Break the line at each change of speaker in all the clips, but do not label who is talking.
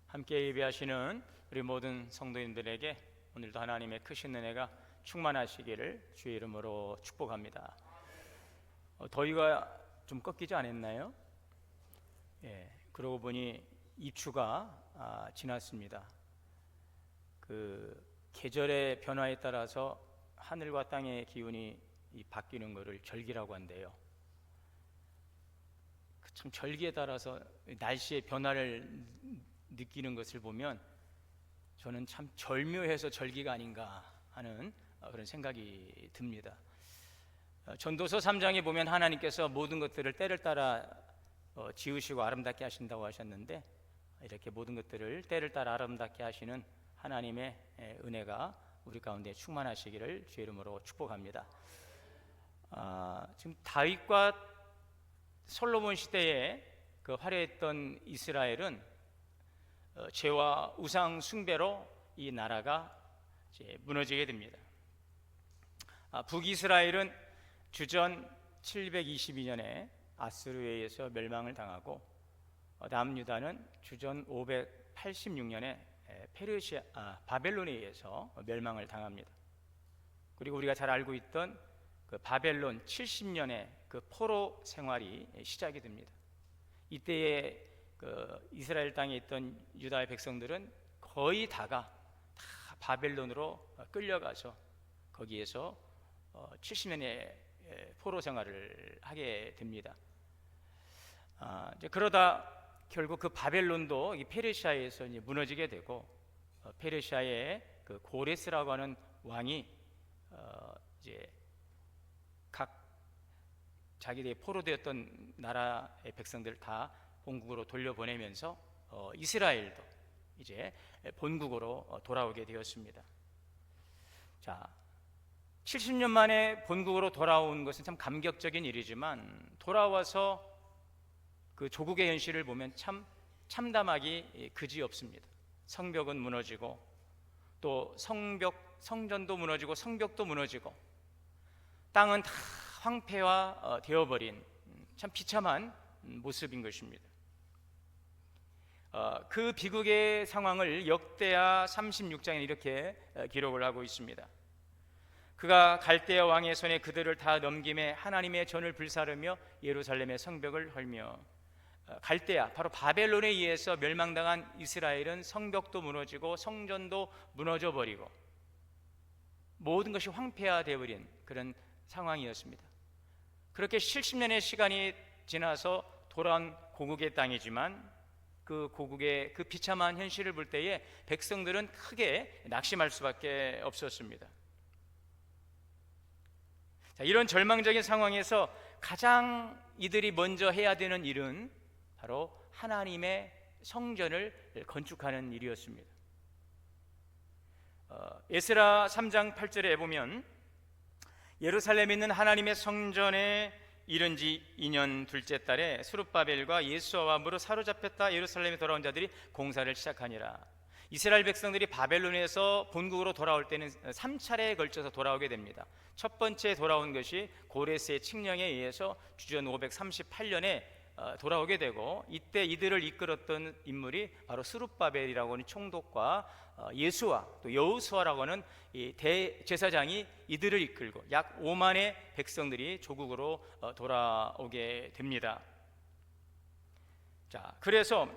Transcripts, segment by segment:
함께 예배하시는 우리 모든 성도님들에게 오늘도 하나님의 크신 은혜가 충만하시기를 주의 이름으로 축복합니다. 더위가 좀 꺾이지 않았나요? 그러고 보니 입추가 지났습니다. 그 계절의 변화에 따라서 하늘과 땅의 기운이 바뀌는 것을 절기라고 한대요. 참 절기에 따라서 날씨의 변화를 느끼는 것을 보면 저는 참 절묘해서 절기가 아닌가 하는 그런 생각이 듭니다. 전도서 3장에 보면 하나님께서 모든 것들을 때를 따라 지으시고 아름답게 하신다고 하셨는데, 이렇게 모든 것들을 때를 따라 아름답게 하시는 하나님의 은혜가 우리 가운데 충만하시기를 주의 이름으로 축복합니다. 지금 다윗과 솔로몬 시대에 그 화려했던 이스라엘은 죄와 우상 숭배로 이 나라가 이제 무너지게 됩니다. 북이스라엘은 주전 722년에 아수르에 의해서 멸망을 당하고, 남유다는 주전 586년에 바벨론에 의해서 멸망을 당합니다. 그리고 우리가 잘 알고 있던 그 바벨론 70년의 그 포로 생활이 시작이 됩니다. 이때에 그 이스라엘 땅에 있던 유다의 백성들은 거의 다가 다 바벨론으로 끌려가서 거기에서 70년의 포로 생활을 하게 됩니다. 이제 그러다 결국 그 바벨론도 이 페르시아에서 이제 무너지게 되고, 페르시아의 그 고레스라고 하는 왕이 이제 각 자기들의 포로되었던 나라의 백성들을 다 본국으로 돌려보내면서 이스라엘도 이제 본국으로 돌아오게 되었습니다. 자, 70년 만에 본국으로 돌아온 것은 참 감격적인 일이지만, 돌아와서 그 조국의 현실을 보면 참 참담하기 그지없습니다. 성벽은 무너지고, 또 성전도 무너지고 성벽도 무너지고, 땅은 다 황폐화 되어버린 참 비참한 모습인 것입니다. 그 비극의 상황을 역대하 36장에 이렇게 기록을 하고 있습니다. 그가 갈대아 왕의 손에 그들을 다 넘김에 하나님의 전을 불사르며 예루살렘의 성벽을 헐며, 갈대아 바로 바벨론에 의해서 멸망당한 이스라엘은 성벽도 무너지고 성전도 무너져 버리고 모든 것이 황폐화되어 버린 그런 상황이었습니다. 그렇게 70년의 시간이 지나서 돌아온 고국의 땅이지만, 그 고국의 그 비참한 현실을 볼 때에 백성들은 크게 낙심할 수밖에 없었습니다. 자, 이런 절망적인 상황에서 가장 이들이 먼저 해야 되는 일은 바로 하나님의 성전을 건축하는 일이었습니다. 에스라 3장 8절에 보면, 예루살렘에 있는 하나님의 성전에 이른 지 2년 둘째 달에 스룹바벨과 예수아와 무로 사로잡혔다 예루살렘에 돌아온 자들이 공사를 시작하니라. 이스라엘 백성들이 바벨론에서 본국으로 돌아올 때는 3차례에 걸쳐서 돌아오게 됩니다. 첫 번째 돌아온 것이 고레스의 칙령에 의해서 주전 538년에 돌아오게 되고, 이때 이들을 이끌었던 인물이 바로 스룹바벨이라고 하는 총독과 예수아 또 여호수아라고 하는 이 대제사장이 이들을 이끌고 약 5만의 백성들이 조국으로 돌아오게 됩니다. 자, 그래서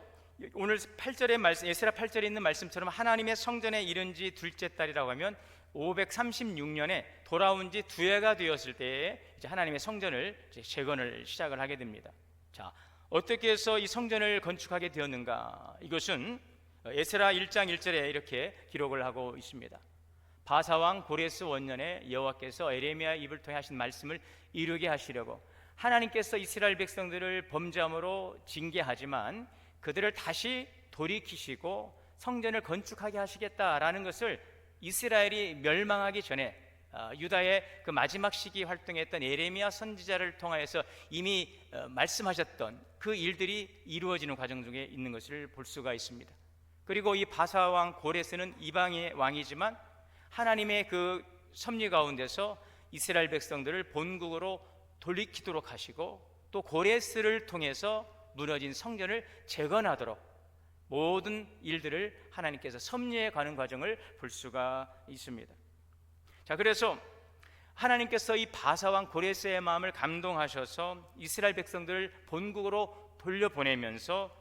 오늘 8절의 말씀, 에스라 8절에 있는 말씀처럼 하나님의 성전에 이른 지 둘째 달이라고 하면 536년에 돌아온 지 2해가 되었을 때에 이제 하나님의 성전을 이제 재건을 시작을 하게 됩니다. 자, 어떻게 해서 이 성전을 건축하게 되었는가? 이것은 에스라 1장 1절에 이렇게 기록을 하고 있습니다. 바사왕 고레스 원년에 여호와께서 에레미야 입을 통해 하신 말씀을 이루게 하시려고 하나님께서 이스라엘 백성들을 범죄함으로 징계하지만 그들을 다시 돌이키시고 성전을 건축하게 하시겠다라는 것을 이스라엘이 멸망하기 전에 유다의 그 마지막 시기 활동했던 에레미야 선지자를 통하여서 이미 말씀하셨던 그 일들이 이루어지는 과정 중에 있는 것을 볼 수가 있습니다. 그리고 이 바사왕 고레스는 이방의 왕이지만 하나님의 그 섭리 가운데서 이스라엘 백성들을 본국으로 돌이키도록 하시고, 또 고레스를 통해서 무너진 성전을 재건하도록 모든 일들을 하나님께서 섭리해 가는 과정을 볼 수가 있습니다. 자, 그래서 하나님께서 이 바사왕 고레스의 마음을 감동하셔서 이스라엘 백성들을 본국으로 돌려보내면서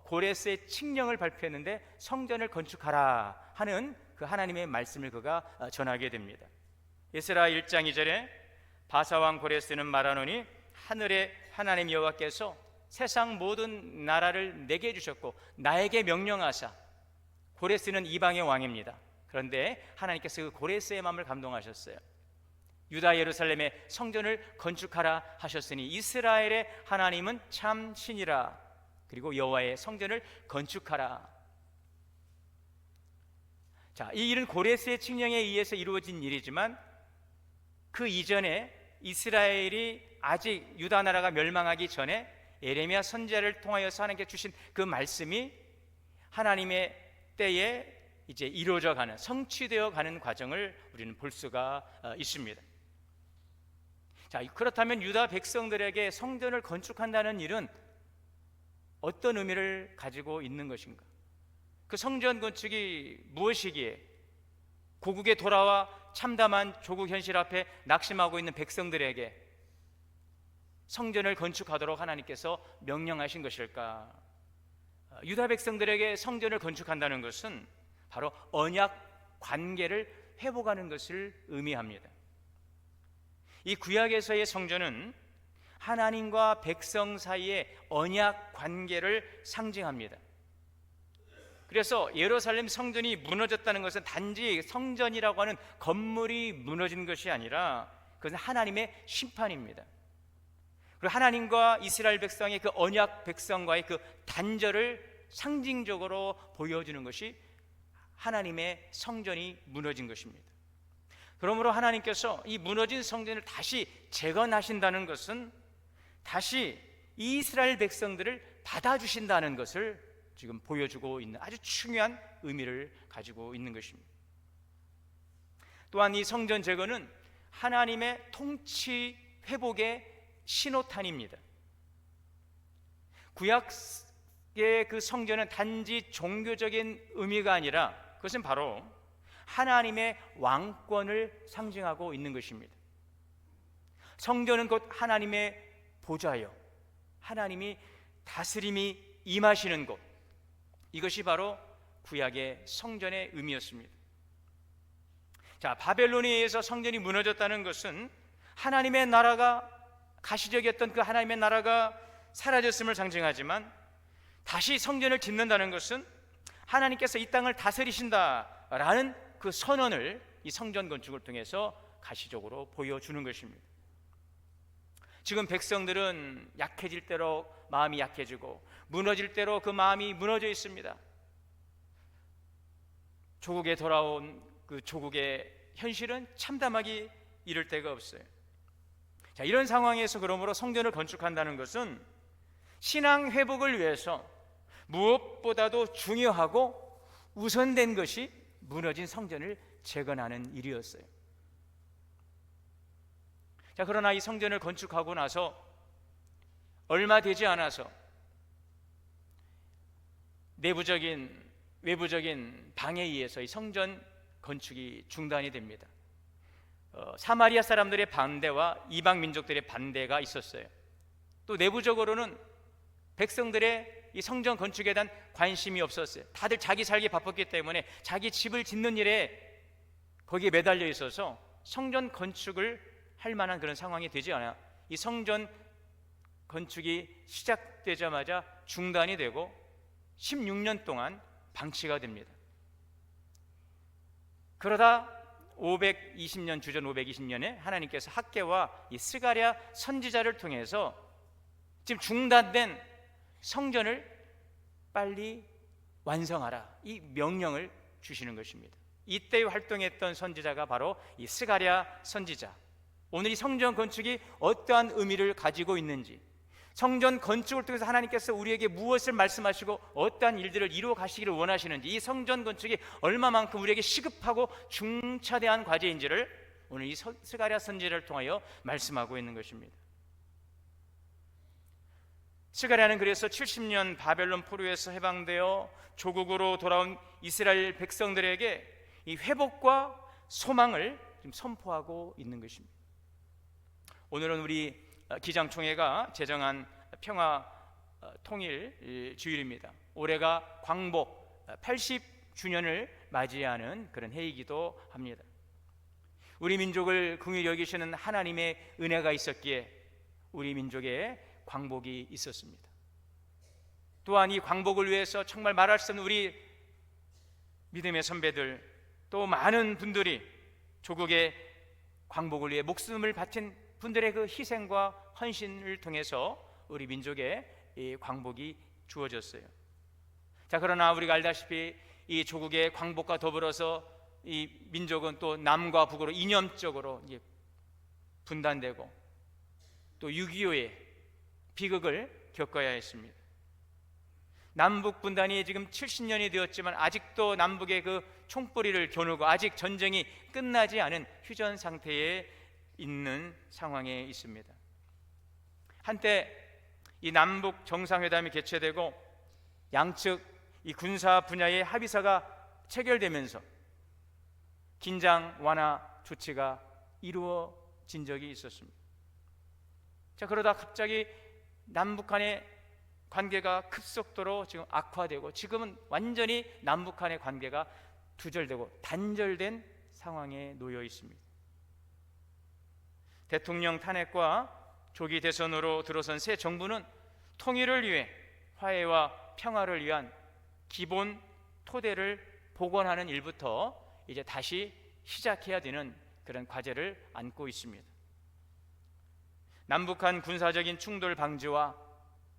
고레스의 칙령을 발표했는데 성전을 건축하라 하는 그 하나님의 말씀을 그가 전하게 됩니다. 에스라 1장 2절에 바사왕 고레스는 말하노니 하늘의 하나님 여호와께서 세상 모든 나라를 내게 주셨고 나에게 명령하사, 고레스는 이방의 왕입니다. 그런데 하나님께서 그 고레스의 마음을 감동하셨어요. 유다 예루살렘의 성전을 건축하라 하셨으니 이스라엘의 하나님은 참 신이라. 그리고 여호와의 성전을 건축하라. 자, 이 일은 고레스의 칙령에 의해서 이루어진 일이지만 그 이전에 이스라엘이 아직 유다 나라가 멸망하기 전에 예레미야 선지자를 통하여서 하나님께 주신 그 말씀이 하나님의 때에 이제 이루어져 가는, 성취되어 가는 과정을 우리는 볼 수가 있습니다. 자, 그렇다면 유다 백성들에게 성전을 건축한다는 일은 어떤 의미를 가지고 있는 것인가? 그 성전 건축이 무엇이기에 고국에 돌아와 참담한 조국 현실 앞에 낙심하고 있는 백성들에게 성전을 건축하도록 하나님께서 명령하신 것일까? 유다 백성들에게 성전을 건축한다는 것은 바로 언약 관계를 회복하는 것을 의미합니다. 이 구약에서의 성전은 하나님과 백성 사이의 언약 관계를 상징합니다. 그래서 예루살렘 성전이 무너졌다는 것은 단지 성전이라고 하는 건물이 무너진 것이 아니라 그것은 하나님의 심판입니다. 그리고 하나님과 이스라엘 백성의 그 언약 백성과의 그 단절을 상징적으로 보여주는 것이 하나님의 성전이 무너진 것입니다. 그러므로 하나님께서 이 무너진 성전을 다시 재건하신다는 것은 다시 이스라엘 백성들을 받아주신다는 것을 지금 보여주고 있는 아주 중요한 의미를 가지고 있는 것입니다. 또한 이 성전 재건은 하나님의 통치 회복의 신호탄입니다. 구약의 그 성전은 단지 종교적인 의미가 아니라 그것은 바로 하나님의 왕권을 상징하고 있는 것입니다. 성전은 곧 하나님의 보좌요, 하나님이 다스림이 임하시는 곳, 이것이 바로 구약의 성전의 의미였습니다. 자, 바벨론에 의해서 성전이 무너졌다는 것은 하나님의 나라가, 가시적이었던 그 하나님의 나라가 사라졌음을 상징하지만 다시 성전을 짓는다는 것은 하나님께서 이 땅을 다스리신다라는 그 선언을 이 성전 건축을 통해서 가시적으로 보여주는 것입니다. 지금 백성들은 약해질 대로 마음이 약해지고 무너질 대로 그 마음이 무너져 있습니다. 조국에 돌아온 그 조국의 현실은 참담하기 이를 데가 없어요. 자, 이런 상황에서 그러므로 성전을 건축한다는 것은 신앙 회복을 위해서 무엇보다도 중요하고 우선된 것이 무너진 성전을 재건하는 일이었어요. 자, 그러나 이 성전을 건축하고 나서 얼마 되지 않아서 내부적인 외부적인 방해에 의해서 이 성전 건축이 중단이 됩니다. 사마리아 사람들의 반대와 이방 민족들의 반대가 있었어요. 또 내부적으로는 백성들의 이 성전 건축에 대한 관심이 없었어요. 다들 자기 살기 바빴기 때문에 자기 집을 짓는 일에 거기에 매달려 있어서 성전 건축을 할 만한 그런 상황이 되지 않아 이 성전 건축이 시작되자마자 중단이 되고 16년 동안 방치가 됩니다. 그러다 520년 주전 520년에 하나님께서 학개와 이 스가랴 선지자를 통해서 지금 중단된 성전을 빨리 완성하라, 이 명령을 주시는 것입니다. 이때 활동했던 선지자가 바로 이 스가랴 선지자. 오늘 이 성전 건축이 어떠한 의미를 가지고 있는지, 성전 건축을 통해서 하나님께서 우리에게 무엇을 말씀하시고 어떠한 일들을 이루어 가시기를 원하시는지, 이 성전 건축이 얼마만큼 우리에게 시급하고 중차대한 과제인지를 오늘 이 스가랴 선지자를 통하여 말씀하고 있는 것입니다. 스가랴는 그래서 70년 바벨론 포로에서 해방되어 조국으로 돌아온 이스라엘 백성들에게 이 회복과 소망을 지금 선포하고 있는 것입니다. 오늘은 우리 기장총회가 제정한 평화 통일 주일입니다. 올해가 광복 80주년을 맞이하는 그런 해이기도 합니다. 우리 민족을 긍휼히 여기시는 하나님의 은혜가 있었기에 우리 민족에 광복이 있었습니다. 또한 이 광복을 위해서 정말 말할 수 없는 우리 믿음의 선배들, 또 많은 분들이 조국의 광복을 위해 목숨을 바친 분들의 그 희생과 헌신을 통해서 우리 민족의 이 광복이 주어졌어요. 자, 그러나 우리가 알다시피 이 조국의 광복과 더불어서 이 민족은 또 남과 북으로 이념적으로 이제 분단되고 또 6.25의 비극을 겪어야 했습니다. 남북 분단이 지금 70년이 되었지만 아직도 남북의 그 총뿌리를 겨누고 아직 전쟁이 끝나지 않은 휴전 상태에 있는 상황에 있습니다. 한때 이 남북 정상회담이 개최되고 양측 이 군사 분야의 합의서가 체결되면서 긴장 완화 조치가 이루어진 적이 있었습니다. 자, 그러다 갑자기 남북 간의 관계가 급속도로 지금 악화되고 지금은 완전히 남북 간의 관계가 두절되고 단절된 상황에 놓여 있습니다. 대통령 탄핵과 조기 대선으로 들어선 새 정부는 통일을 위해 화해와 평화를 위한 기본 토대를 복원하는 일부터 이제 다시 시작해야 되는 그런 과제를 안고 있습니다. 남북한 군사적인 충돌 방지와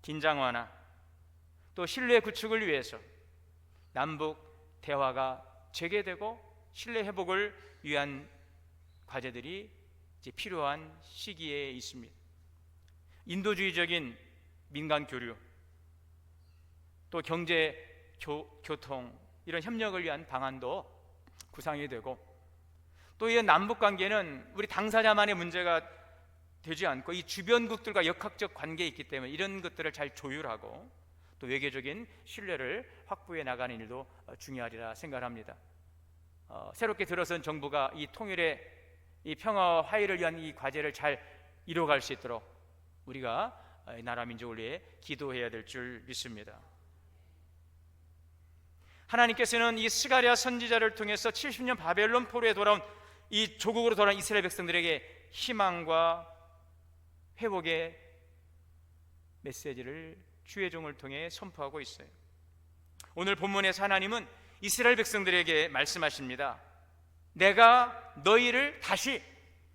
긴장 완화, 또 신뢰 구축을 위해서 남북 대화가 재개되고 신뢰 회복을 위한 과제들이 이제 필요한 시기에 있습니다. 인도주의적인 민간 교류, 또 경제 교통 이런 협력을 위한 방안도 구상이 되고, 또 이 남북 관계는 우리 당사자만의 문제가 되지 않고 이 주변국들과 역학적 관계에 있기 때문에 이런 것들을 잘 조율하고 또 외교적인 신뢰를 확보해 나가는 일도 중요하리라 생각합니다. 새롭게 들어선 정부가 이 통일의 이 평화와 화해를 위한 이 과제를 잘 이뤄갈 수 있도록 우리가 나라 민족을 위해 기도해야 될 줄 믿습니다. 하나님께서는 이 스가랴 선지자를 통해서 70년 바벨론 포로에 돌아온 이 조국으로 돌아온 이스라엘 백성들에게 희망과 회복의 메시지를 주의 종을 통해 선포하고 있어요. 오늘 본문에서 하나님은 이스라엘 백성들에게 말씀하십니다. 내가 너희를 다시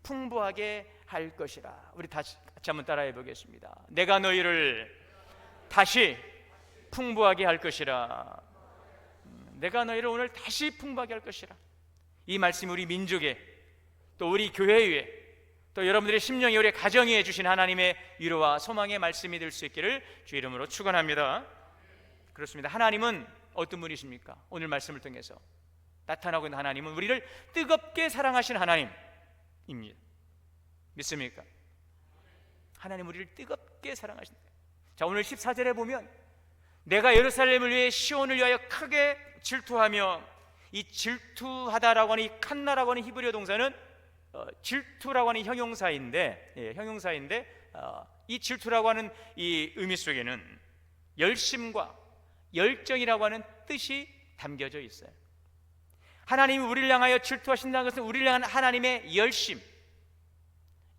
풍부하게 할 것이라. 우리 같이 한번 따라해 보겠습니다. 내가 너희를 다시 풍부하게 할 것이라. 내가 너희를 오늘 다시 풍부하게 할 것이라. 이 말씀이 우리 민족에, 또 우리 교회에, 또 여러분들의 심령에, 우리 가정에 주신 하나님의 위로와 소망의 말씀이 될 수 있기를 주 이름으로 축원합니다. 그렇습니다. 하나님은 어떤 분이십니까? 오늘 말씀을 통해서 나타나고 있는 하나님은 우리를 뜨겁게 사랑하신 하나님입니다. 믿습니까? 하나님 우리를 뜨겁게 사랑하신다. 자, 오늘 14절에 보면 내가 예루살렘을 위해 시온을 위하여 크게 질투하며, 이 질투하다라고 하는 이 칸나라고 하는 히브리어 동사는 질투라고 하는 형용사인데, 이 질투라고 하는 이 의미 속에는 열심과 열정이라고 하는 뜻이 담겨져 있어요. 하나님이 우리를 향하여 질투하신다는 것은 우리를 향한 하나님의 열심,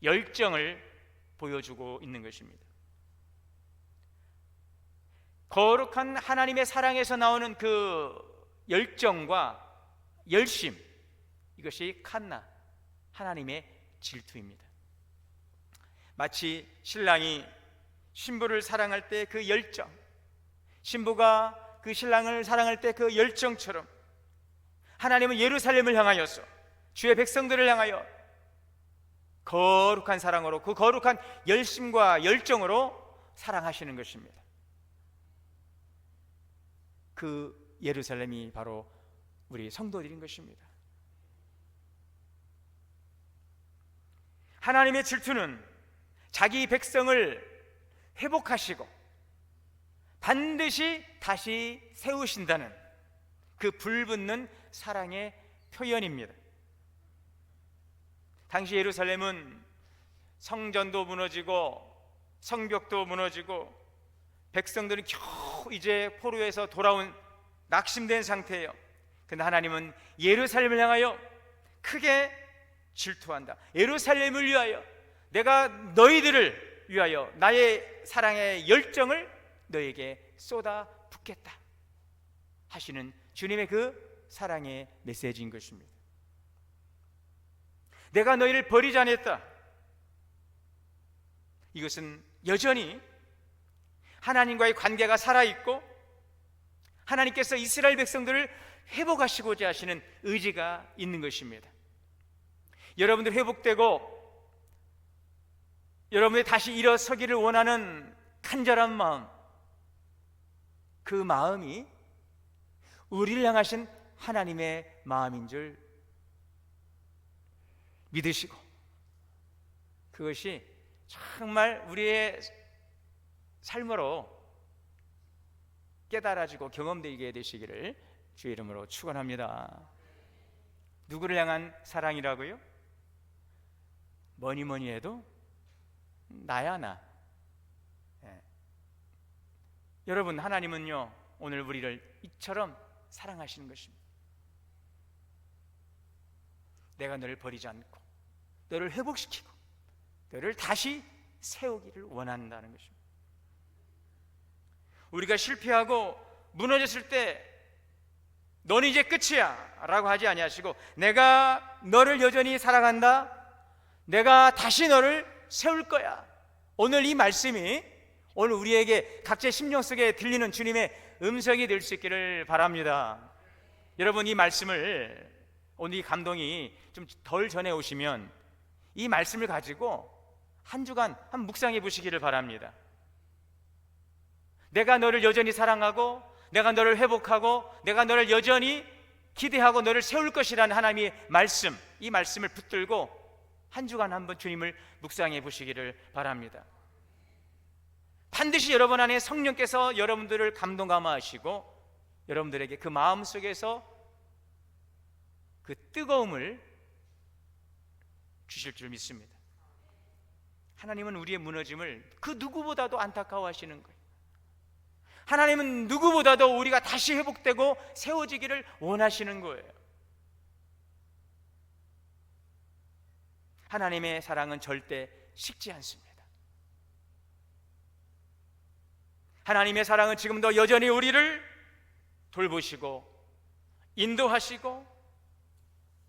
열정을 보여주고 있는 것입니다. 거룩한 하나님의 사랑에서 나오는 그 열정과 열심, 이것이 칸나, 하나님의 질투입니다. 마치 신랑이 신부를 사랑할 때 그 열정, 신부가 그 신랑을 사랑할 때 그 열정처럼 하나님은 예루살렘을 향하여서, 주의 백성들을 향하여 거룩한 사랑으로, 그 거룩한 열심과 열정으로 사랑하시는 것입니다. 그 예루살렘이 바로 우리 성도들인 것입니다. 하나님의 질투는 자기 백성을 회복하시고 반드시 다시 세우신다는 그 불붙는 사랑의 표현입니다. 당시 예루살렘은 성전도 무너지고 성벽도 무너지고 백성들은 겨우 이제 포로에서 돌아온 낙심된 상태예요. 그런데 하나님은 예루살렘을 향하여 크게 질투한다. 예루살렘을 위하여 내가 너희들을 위하여 나의 사랑의 열정을 너에게 쏟아 붓겠다 하시는 주님의 그 사랑의 메시지인 것입니다. 내가 너희를 버리지 않았다. 이것은 여전히 하나님과의 관계가 살아있고 하나님께서 이스라엘 백성들을 회복하시고자 하시는 의지가 있는 것입니다. 여러분들 회복되고 여러분이 다시 일어서기를 원하는 간절한 마음, 그 마음이 우리를 향하신 하나님의 마음인 줄 믿으시고 그것이 정말 우리의 삶으로 깨달아지고 경험되게 되시기를 주의 이름으로 축원합니다. 누구를 향한 사랑이라고요? 뭐니 해도 나야 나. 여러분, 하나님은요 오늘 우리를 이처럼 사랑하시는 것입니다. 내가 너를 버리지 않고 너를 회복시키고 너를 다시 세우기를 원한다는 것입니다. 우리가 실패하고 무너졌을 때 너는 이제 끝이야 라고 하지 아니하시고 내가 너를 여전히 사랑한다, 내가 다시 너를 세울 거야. 오늘 이 말씀이 오늘 우리에게 각자의 심령 속에 들리는 주님의 음성이 될 수 있기를 바랍니다. 여러분, 이 말씀을 오늘 이 감동이 좀 덜 전해 오시면 이 말씀을 가지고 한 주간 한번 묵상해 보시기를 바랍니다. 내가 너를 여전히 사랑하고 내가 너를 회복하고 내가 너를 여전히 기대하고 너를 세울 것이라는 하나님의 말씀, 이 말씀을 붙들고 한 주간 한번 주님을 묵상해 보시기를 바랍니다. 반드시 여러분 안에 성령께서 여러분들을 감동 감화하시고 여러분들에게 그 마음 속에서 그 뜨거움을 주실 줄 믿습니다. 하나님은 우리의 무너짐을 그 누구보다도 안타까워하시는 거예요. 하나님은 누구보다도 우리가 다시 회복되고 세워지기를 원하시는 거예요. 하나님의 사랑은 절대 식지 않습니다. 하나님의 사랑은 지금도 여전히 우리를 돌보시고 인도하시고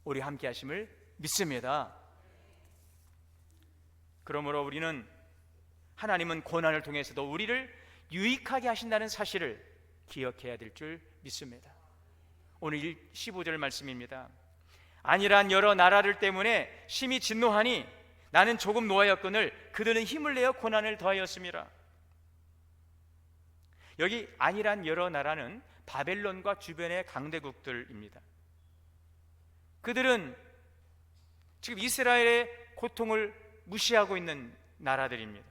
우리 함께 하심을 믿습니다. 그러므로 우리는 하나님은 고난을 통해서도 우리를 유익하게 하신다는 사실을 기억해야 될 줄 믿습니다. 오늘 15절 말씀입니다. 아니란 여러 나라들 때문에 심히 진노하니 나는 조금 노하였거늘 그들은 힘을 내어 고난을 더하였습니다. 여기 아니란 여러 나라는 바벨론과 주변의 강대국들입니다. 그들은 지금 이스라엘의 고통을 무시하고 있는 나라들입니다.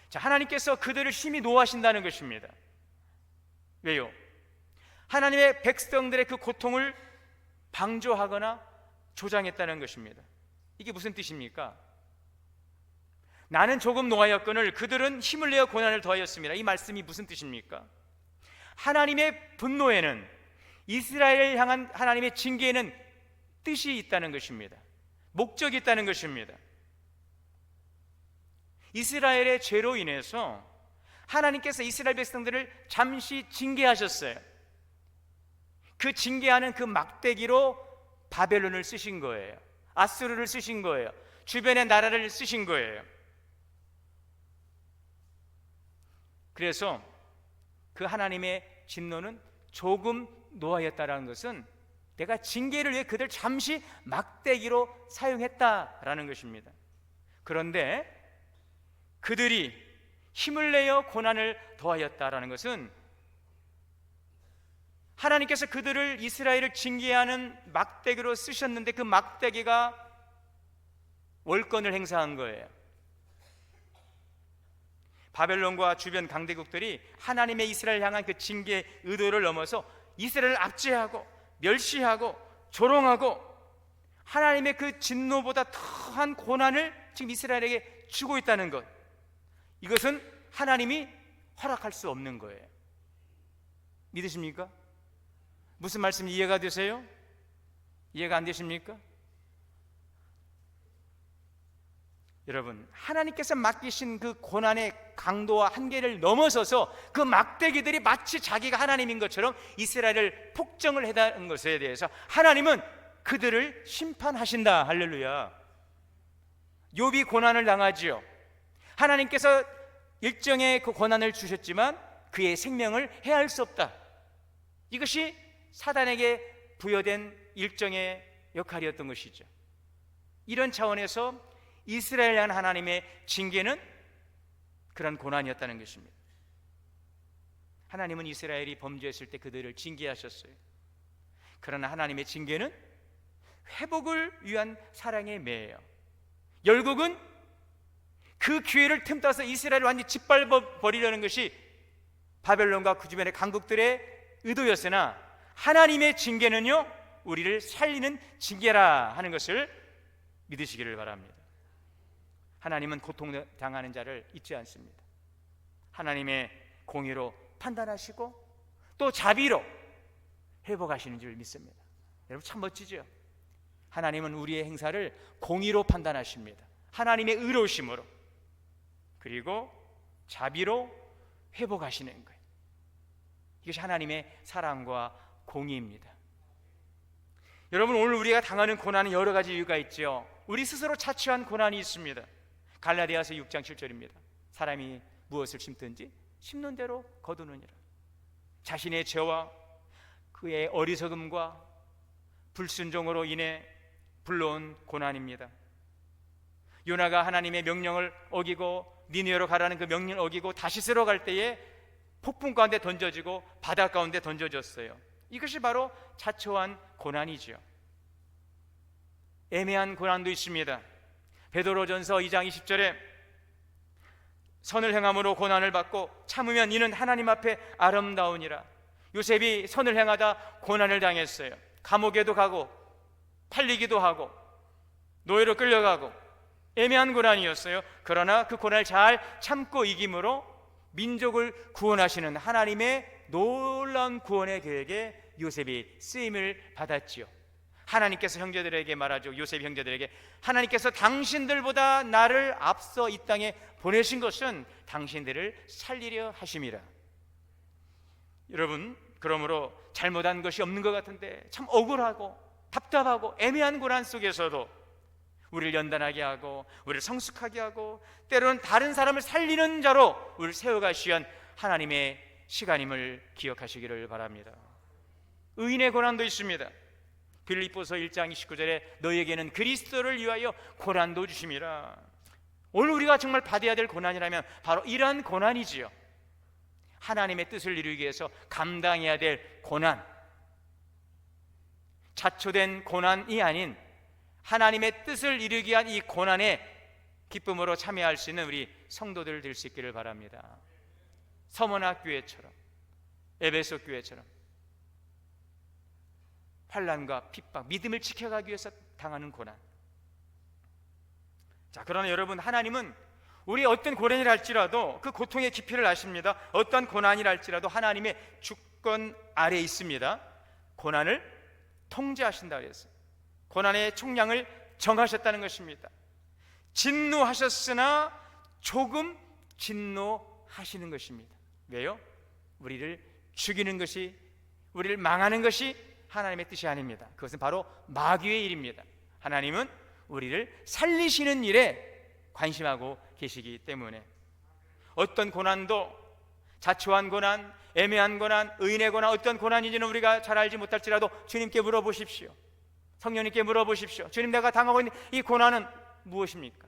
자, 하나님께서 그들을 심히 노하신다는 것입니다. 왜요? 하나님의 백성들의 그 고통을 방조하거나 조장했다는 것입니다. 이게 무슨 뜻입니까? 나는 조금 노하였거늘 그들은 힘을 내어 고난을 더하였습니다. 이 말씀이 무슨 뜻입니까? 하나님의 분노에는, 이스라엘을 향한 하나님의 징계에는 뜻이 있다는 것입니다. 목적이 있다는 것입니다. 이스라엘의 죄로 인해서 하나님께서 이스라엘 백성들을 잠시 징계하셨어요. 그 징계하는 그 막대기로 바벨론을 쓰신 거예요. 아수르를 쓰신 거예요. 주변의 나라를 쓰신 거예요. 그래서 그 하나님의 진노는 조금 노하였다라는 것은 내가 징계를 위해 그들 잠시 막대기로 사용했다라는 것입니다. 그런데 그들이 힘을 내어 고난을 더하였다라는 것은 하나님께서 그들을, 이스라엘을 징계하는 막대기로 쓰셨는데 그 막대기가 월권을 행사한 거예요. 바벨론과 주변 강대국들이 하나님의 이스라엘 향한 그 징계 의도를 넘어서 이스라엘을 압제하고 멸시하고 조롱하고 하나님의 그 진노보다 더한 고난을 지금 이스라엘에게 주고 있다는 것, 이것은 하나님이 허락할 수 없는 거예요. 믿으십니까? 무슨 말씀 이해가 되세요? 이해가 안 되십니까? 여러분, 하나님께서 맡기신 그 고난의 강도와 한계를 넘어서서 그 막대기들이 마치 자기가 하나님인 것처럼 이스라엘을 폭정을 해다는 것에 대해서 하나님은 그들을 심판하신다. 할렐루야. 욥이 고난을 당하지요. 하나님께서 일정의 그 고난을 주셨지만 그의 생명을 해할 수 없다. 이것이 사단에게 부여된 일정의 역할이었던 것이죠. 이런 차원에서 이스라엘 향한 하나님의 징계는 그런 고난이었다는 것입니다. 하나님은 이스라엘이 범죄했을 때 그들을 징계하셨어요. 그러나 하나님의 징계는 회복을 위한 사랑의 매예요. 결국은 그 기회를 틈타서 이스라엘을 완전히 짓밟아 버리려는 것이 바벨론과 그 주변의 강국들의 의도였으나 하나님의 징계는요, 우리를 살리는 징계라 하는 것을 믿으시기를 바랍니다. 하나님은 고통당하는 자를 잊지 않습니다. 하나님의 공의로 판단하시고 또 자비로 회복하시는 줄 믿습니다. 여러분, 참 멋지죠? 하나님은 우리의 행사를 공의로 판단하십니다. 하나님의 의로우심으로, 그리고 자비로 회복하시는 거예요. 이것이 하나님의 사랑과 공의입니다. 여러분, 오늘 우리가 당하는 고난은 여러 가지 이유가 있죠. 우리 스스로 자초한 고난이 있습니다. 갈라디아서 6장 7절입니다. 사람이 무엇을 심든지 심는 대로 거두느니라. 자신의 죄와 그의 어리석음과 불순종으로 인해 불러온 고난입니다. 요나가 하나님의 명령을 어기고 니느웨로 가라는 그 명령을 어기고 다시스로 갈 때에 폭풍 가운데 던져지고 바다 가운데 던져졌어요. 이것이 바로 자초한 고난이죠. 애매한 고난도 있습니다. 베드로전서 2장 20절에 선을 행함으로 고난을 받고 참으면 이는 하나님 앞에 아름다우니라. 요셉이 선을 행하다 고난을 당했어요. 감옥에도 가고 팔리기도 하고 노예로 끌려가고 애매한 고난이었어요. 그러나 그 고난을 잘 참고 이김으로 민족을 구원하시는 하나님의 놀라운 구원의 계획에 요셉이 쓰임을 받았지요. 하나님께서 형제들에게 말하죠. 요셉 형제들에게, 하나님께서 당신들보다 나를 앞서 이 땅에 보내신 것은 당신들을 살리려 하심이라. 여러분, 그러므로 잘못한 것이 없는 것 같은데 참 억울하고 답답하고 애매한 고난 속에서도 우리를 연단하게 하고 우리를 성숙하게 하고 때로는 다른 사람을 살리는 자로 우리를 세워가시한 하나님의 시간임을 기억하시기를 바랍니다. 의인의 고난도 있습니다. 빌립보서 1장 29절에 너희에게는 그리스도를 위하여 고난도 주심이라. 오늘 우리가 정말 받아야 될 고난이라면 바로 이러한 고난이지요. 하나님의 뜻을 이루기 위해서 감당해야 될 고난, 자초된 고난이 아닌 하나님의 뜻을 이루기 위한 이 고난에 기쁨으로 참여할 수 있는 우리 성도들 될 수 있기를 바랍니다. 서머나 교회처럼, 에베소 교회처럼 환난과 핍박, 믿음을 지켜가기 위해서 당하는 고난. 자, 그러나 여러분, 하나님은 우리 어떤 고난이라 할지라도 그 고통의 깊이를 아십니다. 어떤 고난이라 할지라도 하나님의 주권 아래에 있습니다. 고난을 통제하신다 그랬어요. 고난의 총량을 정하셨다는 것입니다. 진노하셨으나 조금 진노하시는 것입니다. 왜요? 우리를 죽이는 것이, 우리를 망하는 것이 하나님의 뜻이 아닙니다. 그것은 바로 마귀의 일입니다. 하나님은 우리를 살리시는 일에 관심하고 계시기 때문에 어떤 고난도, 자초한 고난, 애매한 고난, 의인의 고난, 어떤 고난인지는 우리가 잘 알지 못할지라도 주님께 물어보십시오. 성령님께 물어보십시오. 주님, 내가 당하고 있는 이 고난은 무엇입니까?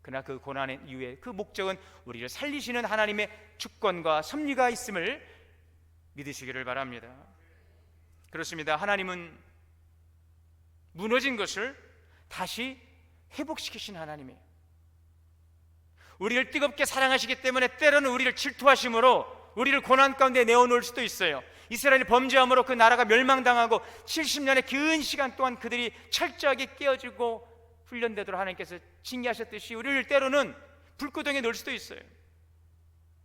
그러나 그 고난의 이유의 그 목적은 우리를 살리시는 하나님의 주권과 섭리가 있음을 믿으시기를 바랍니다. 그렇습니다. 하나님은 무너진 것을 다시 회복시키신 하나님이에요. 우리를 뜨겁게 사랑하시기 때문에 때로는 우리를 질투하심으로 우리를 고난 가운데 내어놓을 수도 있어요. 이스라엘이 범죄함으로 그 나라가 멸망당하고 70년의 긴 시간 동안 그들이 철저하게 깨어지고 훈련되도록 하나님께서 징계하셨듯이 우리를 때로는 불구덩이에 넣을 수도 있어요.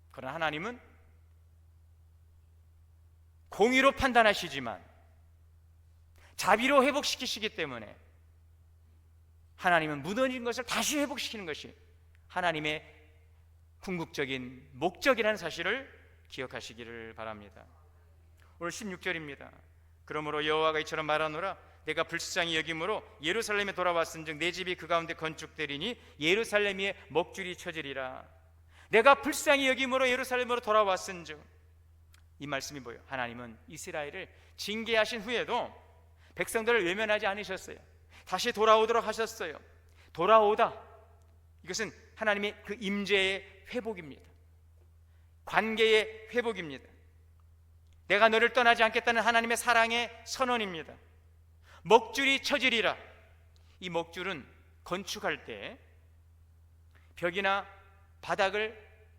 그러나 하나님은 공의로 판단하시지만 자비로 회복시키시기 때문에 하나님은 무너진 것을 다시 회복시키는 것이 하나님의 궁극적인 목적이라는 사실을 기억하시기를 바랍니다. 오늘 16절입니다. 그러므로 여호와가 이처럼 말하노라. 내가 불쌍히 여김으로 예루살렘에 돌아왔은즉 내 집이 그 가운데 건축되리니 예루살렘 위에 먹줄이 쳐지리라. 내가 불쌍히 여김으로 예루살렘으로 돌아왔은즉, 이 말씀이 뭐예요? 하나님은 이스라엘을 징계하신 후에도 백성들을 외면하지 않으셨어요. 다시 돌아오도록 하셨어요. 돌아오다, 이것은 하나님의 그 임재의 회복입니다. 관계의 회복입니다. 내가 너를 떠나지 않겠다는 하나님의 사랑의 선언입니다. 먹줄이 쳐지리라. 이 먹줄은 건축할 때 벽이나 바닥을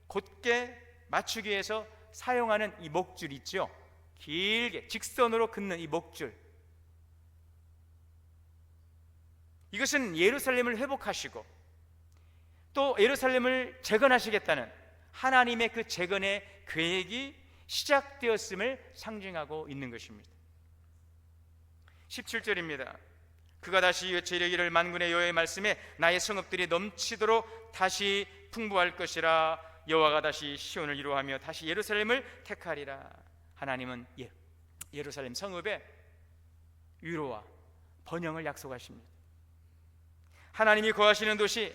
곧게 맞추기 위해서 사용하는 이 먹줄 있죠. 길게 직선으로 긋는 이 먹줄, 이것은 예루살렘을 회복하시고 또 예루살렘을 재건하시겠다는 하나님의 그 재건의 계획이 시작되었음을 상징하고 있는 것입니다. 17절입니다. 그가 다시 외쳐 이르기를 만군의 여호와의 말씀에 나의 성읍들이 넘치도록 다시 풍부할 것이라. 여호와가 다시 시온을 이루하며 다시 예루살렘을 택하리라. 하나님은 예루살렘 성읍의 위로와 번영을 약속하십니다. 하나님이 거하시는 도시,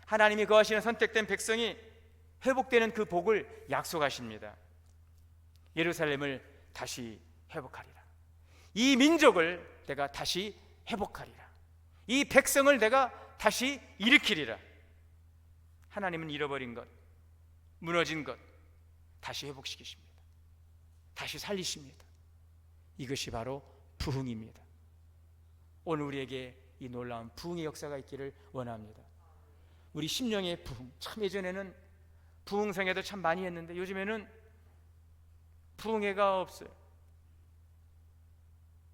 하나님이 거하시는 선택된 백성이 회복되는 그 복을 약속하십니다. 예루살렘을 다시 회복하리라. 이 민족을 내가 다시 회복하리라. 이 백성을 내가 다시 일으키리라. 하나님은 잃어버린 것, 무너진 것 다시 회복시키십니다. 다시 살리십니다. 이것이 바로 부흥입니다. 오늘 우리에게 이 놀라운 부흥의 역사가 있기를 원합니다. 우리 심령의 부흥, 참 예전에는 부흥성회도 참 많이 했는데 요즘에는 부흥회가 없어요.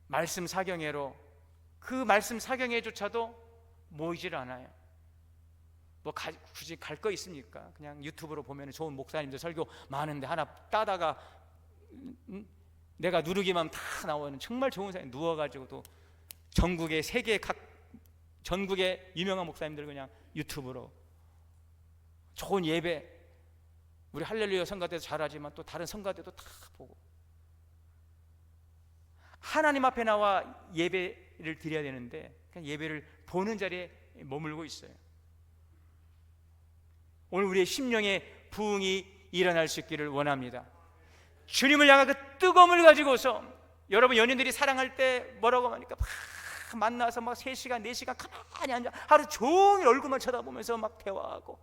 말씀 사경회로, 그 말씀 사경회조차도 모이질 않아요. 뭐 굳이 갈 거 있습니까? 그냥 유튜브로 보면 좋은 목사님들 설교 많은데 하나 따다가 내가 누르기만 다 나오는 정말 좋은 사람 누워가지고도 전국의 세계 각 전국의 유명한 목사님들 그냥 유튜브로 좋은 예배, 우리 할렐루야 성가대도 잘하지만 또 다른 성가대도 다 보고 하나님 앞에 나와 예배를 드려야 되는데 그냥 예배를 보는 자리에 머물고 있어요. 오늘 우리의 심령의 부흥이 일어날 수 있기를 원합니다. 주님을 향한 그 뜨거움을 가지고서, 여러분 연인들이 사랑할 때 뭐라고 하니까 막 만나서 막 3시간 4시간 가만히 앉아 하루 종일 얼굴만 쳐다보면서 막 대화하고,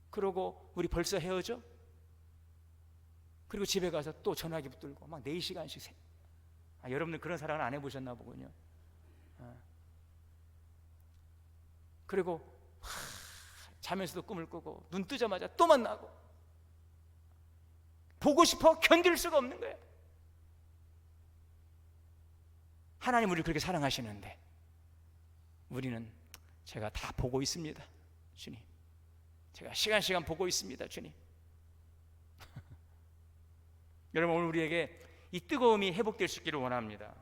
그러고 우리 벌써 헤어져? 그리고 집에 가서 또 전화기 붙들고 막 4시간씩 여러분들 그런 사랑을 안 해보셨나 보군요. 그리고 자면서도 꿈을 꾸고 눈 뜨자마자 또 만나고 보고 싶어 견딜 수가 없는 거예요. 하나님 우리를 그렇게 사랑하시는데 우리는 제가 다 보고 있습니다 주님, 제가 시간 보고 있습니다 주님. 여러분 오늘 우리에게 이 뜨거움이 회복될 수 있기를 원합니다.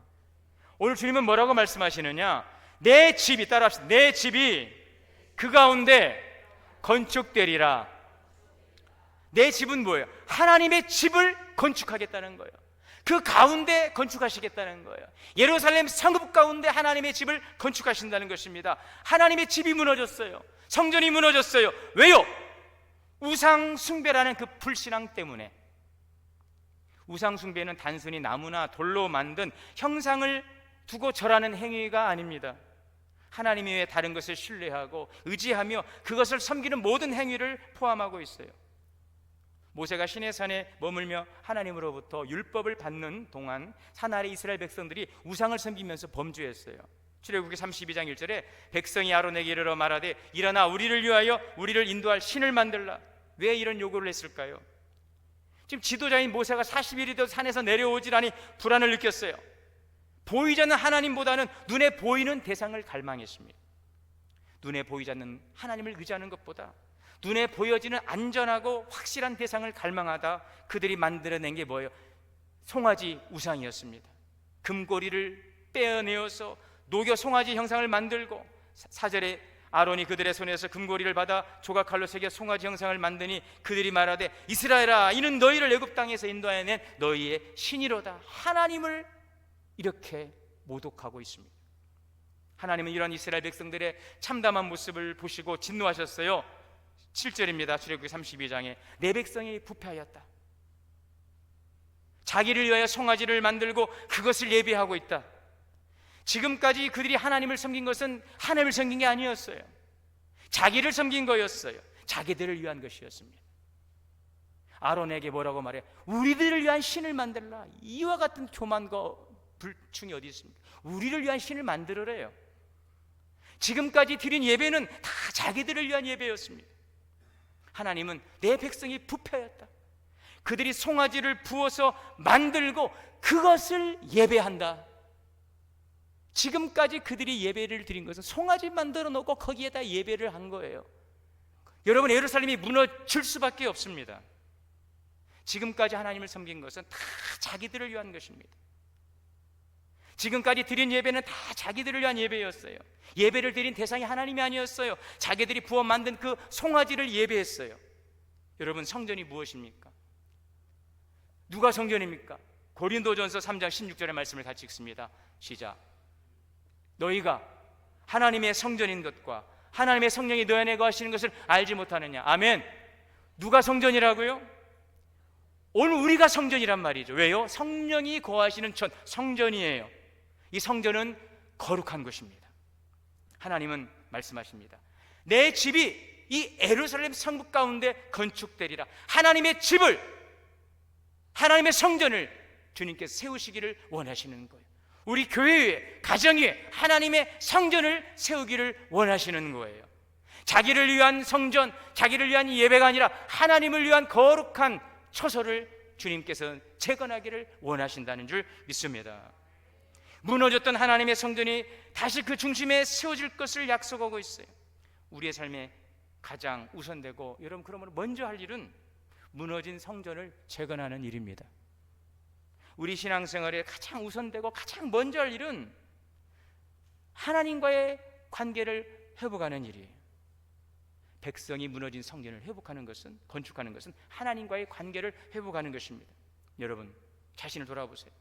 오늘 주님은 뭐라고 말씀하시느냐? 내 집이, 따라합시다. 내 집이 그 가운데 건축되리라. 내 집은 뭐예요? 하나님의 집을 건축하겠다는 거예요. 그 가운데 건축하시겠다는 거예요. 예루살렘 성읍 가운데 하나님의 집을 건축하신다는 것입니다. 하나님의 집이 무너졌어요. 성전이 무너졌어요. 왜요? 우상 숭배라는 그 불신앙 때문에. 우상 숭배는 단순히 나무나 돌로 만든 형상을 두고 절하는 행위가 아닙니다. 하나님 외에 다른 것을 신뢰하고 의지하며 그것을 섬기는 모든 행위를 포함하고 있어요. 모세가 시내산에 머물며 하나님으로부터 율법을 받는 동안 산 아래 이스라엘 백성들이 우상을 섬기면서 범죄했어요. 출애굽기 32장 1절에 백성이 아론에게 이르러 말하되 일어나 우리를 위하여 우리를 인도할 신을 만들라. 왜 이런 요구를 했을까요? 지금 지도자인 모세가 40일이 되어 산에서 내려오지라니 불안을 느꼈어요. 보이지 않는 하나님보다는 눈에 보이는 대상을 갈망했습니다. 눈에 보이지 않는 하나님을 의지하는 것보다 눈에 보여지는 안전하고 확실한 대상을 갈망하다 그들이 만들어낸 게 뭐예요? 송아지 우상이었습니다. 금고리를 떼어내어서 녹여 송아지 형상을 만들고 4절에 아론이 그들의 손에서 금고리를 받아 조각칼로 새겨 송아지 형상을 만드니 그들이 말하되 이스라엘아 이는 너희를 애굽 땅에서 인도하여낸 너희의 신이로다. 하나님을 이렇게 모독하고 있습니다. 하나님은 이런 이스라엘 백성들의 참담한 모습을 보시고 진노하셨어요. 7절입니다. 출애굽기 32장에 내 백성이 부패하였다. 자기를 위하여 송아지를 만들고 그것을 예배하고 있다. 지금까지 그들이 하나님을 섬긴 것은 하나님을 섬긴 게 아니었어요. 자기를 섬긴 거였어요. 자기들을 위한 것이었습니다. 아론에게 뭐라고 말해? 우리들을 위한 신을 만들라. 이와 같은 교만과 불충이 어디 있습니까? 우리를 위한 신을 만들으래요. 지금까지 드린 예배는 다 자기들을 위한 예배였습니다. 하나님은 내 백성이 부패하였다. 그들이 송아지를 부어서 만들고 그것을 예배한다. 지금까지 그들이 예배를 드린 것은 송아지 만들어 놓고 거기에다 예배를 한 거예요. 여러분, 예루살렘이 무너질 수밖에 없습니다. 지금까지 하나님을 섬긴 것은 다 자기들을 위한 것입니다. 지금까지 드린 예배는 다 자기들을 위한 예배였어요. 예배를 드린 대상이 하나님이 아니었어요. 자기들이 부어 만든 그 송아지를 예배했어요. 여러분, 성전이 무엇입니까? 누가 성전입니까? 고린도전서 3장 16절의 말씀을 같이 읽습니다. 시작. 너희가 하나님의 성전인 것과 하나님의 성령이 너희 안에 거하시는 것을 알지 못하느냐. 아멘. 누가 성전이라고요? 오늘 우리가 성전이란 말이죠. 왜요? 성령이 거하시는 성전이에요. 이 성전은 거룩한 것입니다. 하나님은 말씀하십니다. 내 집이 이 예루살렘 성읍 가운데 건축되리라. 하나님의 집을, 하나님의 성전을 주님께서 세우시기를 원하시는 거예요. 우리 교회에, 가정에 하나님의 성전을 세우기를 원하시는 거예요. 자기를 위한 성전, 자기를 위한 예배가 아니라 하나님을 위한 거룩한 처소를 주님께서 재건하기를 원하신다는 줄 믿습니다. 무너졌던 하나님의 성전이 다시 그 중심에 세워질 것을 약속하고 있어요. 우리의 삶에 가장 우선되고, 여러분, 그러므로 먼저 할 일은 무너진 성전을 재건하는 일입니다. 우리 신앙생활에 가장 우선되고 가장 먼저 할 일은 하나님과의 관계를 회복하는 일이에요. 백성이 무너진 성전을 회복하는 것은, 건축하는 것은 하나님과의 관계를 회복하는 것입니다. 여러분, 자신을 돌아보세요.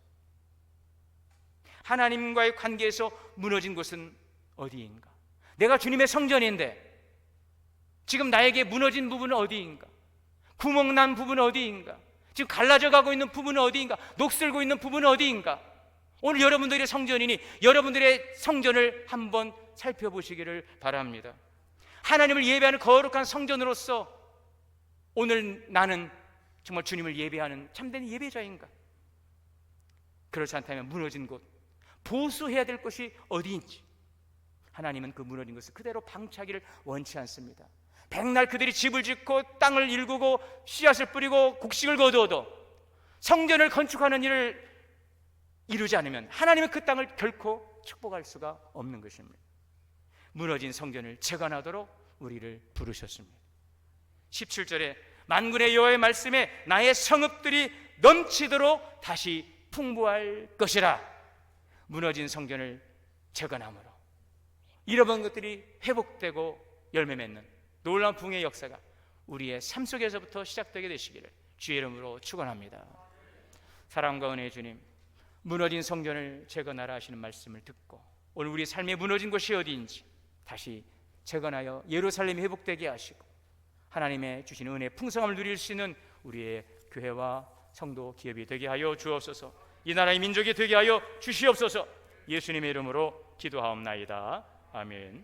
하나님과의 관계에서 무너진 곳은 어디인가? 내가 주님의 성전인데 지금 나에게 무너진 부분은 어디인가? 구멍난 부분은 어디인가? 지금 갈라져 가고 있는 부분은 어디인가? 녹슬고 있는 부분은 어디인가? 오늘 여러분들의 성전이니 여러분들의 성전을 한번 살펴보시기를 바랍니다. 하나님을 예배하는 거룩한 성전으로서 오늘 나는 정말 주님을 예배하는 참된 예배자인가? 그렇지 않다면 무너진 곳, 보수해야 될 것이 어디인지, 하나님은 그 무너진 것을 그대로 방치하기를 원치 않습니다. 백날 그들이 집을 짓고 땅을 일구고 씨앗을 뿌리고 곡식을 거두어도 성전을 건축하는 일을 이루지 않으면 하나님은 그 땅을 결코 축복할 수가 없는 것입니다. 무너진 성전을 재건하도록 우리를 부르셨습니다. 17절에 만군의 여호와의 말씀에 나의 성읍들이 넘치도록 다시 풍부할 것이라. 무너진 성전을 재건함으로 잃어버린 것들이 회복되고 열매 맺는 놀라운 부흥의 역사가 우리의 삶 속에서부터 시작되게 되시기를 주의 이름으로 축원합니다. 사랑과 은혜의 주님, 무너진 성전을 재건하라 하시는 말씀을 듣고 오늘 우리 삶에 무너진 곳이 어디인지 다시 재건하여 예루살렘이 회복되게 하시고 하나님의 주신 은혜의 풍성함을 누릴 수 있는 우리의 교회와 성도 기업이 되게 하여 주옵소서. 이 나라의 민족이 되게 하여 주시옵소서. 예수님의 이름으로 기도하옵나이다. 아멘.